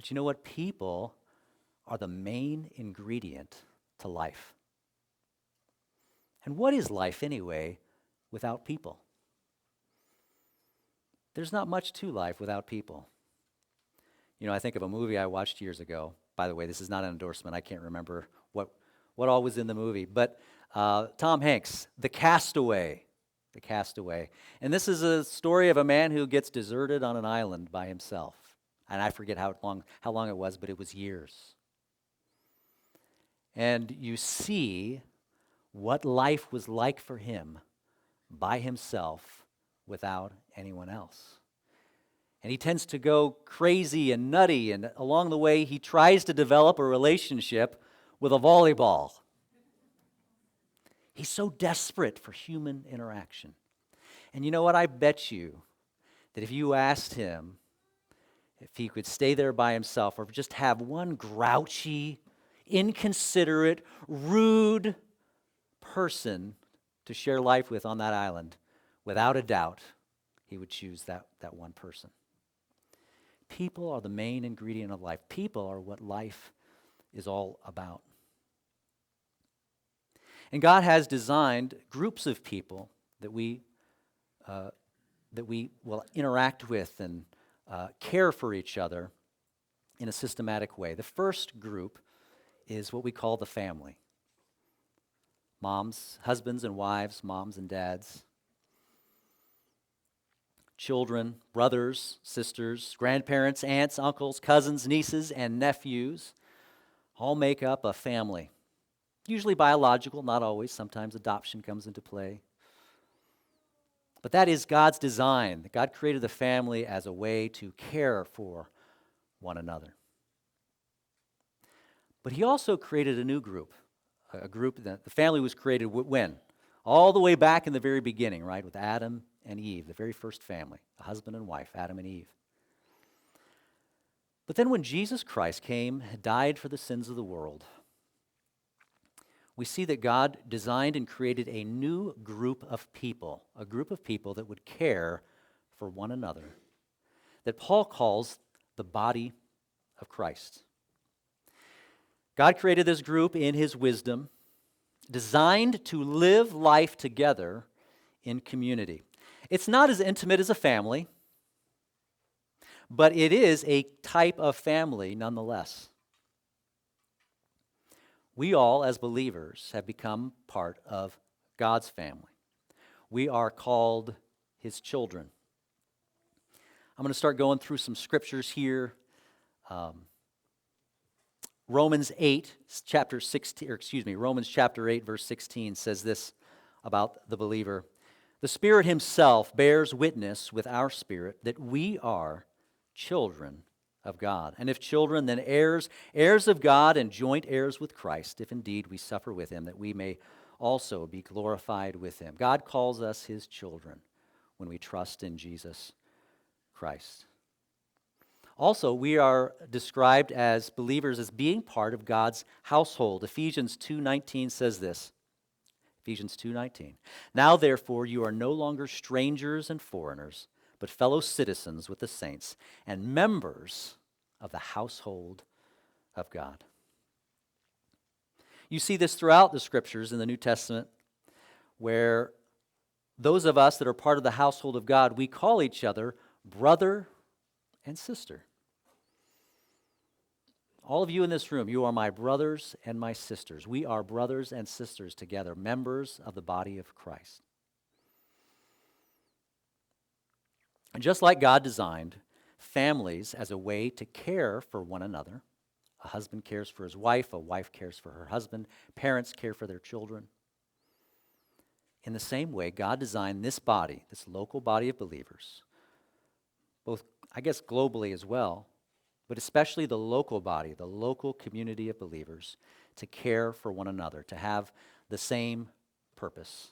But you know what? People are the main ingredient to life. And what is life anyway without people? There's not much to life without people. You know, I think of a movie I watched years ago. By the way, this is not an endorsement. I can't remember what all was in the movie. But Tom Hanks, The Castaway. The Castaway. And this is a story of a man who gets deserted on an island by himself. And I forget how long it was, but it was years. And you see what life was like for him by himself without anyone else. And he tends to go crazy and nutty, and along the way, he tries to develop a relationship with a volleyball. He's so desperate for human interaction. And you know what? I bet you that if you asked him if he could stay there by himself or just have one grouchy, inconsiderate, rude person to share life with on that island, without a doubt, he would choose that one person. People are the main ingredient of life. People are what life is all about. And God has designed groups of people that we will interact with and care for each other in a systematic way. The first group is what we call the family. Moms, husbands and wives, moms and dads, children, brothers, sisters, grandparents, aunts, uncles, cousins, nieces, and nephews all make up a family. Usually biological, not always. Sometimes adoption comes into play. But that is God's design. God created the family as a way to care for one another. But he also created a new group, a group that the family was created when? All the way back in the very beginning, right, with Adam and Eve, the very first family, a husband and wife, Adam and Eve. But then when Jesus Christ came, died for the sins of the world, we see that God designed and created a new group of people, a group of people that would care for one another, that Paul calls the body of Christ. God created this group in his wisdom, designed to live life together in community. It's not as intimate as a family, but it is a type of family nonetheless. We all, as believers, have become part of God's family. We are called his children. I'm going to start going through some scriptures here. Romans chapter 8, verse 16 says this about the believer. The Spirit himself bears witness with our spirit that we are children of God. And if children, then heirs of God and joint heirs with Christ, if indeed we suffer with him, that we may also be glorified with him. God calls us his children when we trust in Jesus Christ. Also, we are described as believers as being part of God's household. Ephesians 2:19 says this. Ephesians 2:19. Now, therefore, you are no longer strangers and foreigners, but fellow citizens with the saints and members of the household of God. You see this throughout the scriptures in the New Testament, where those of us that are part of the household of God, we call each other brother and sister. All of you in this room, you are my brothers and my sisters. We are brothers and sisters together, members of the body of Christ. And just like God designed families as a way to care for one another, a husband cares for his wife, a wife cares for her husband, parents care for their children. In the same way, God designed this body, this local body of believers, both, I guess, globally as well, but especially the local body, the local community of believers, to care for one another, to have the same purpose.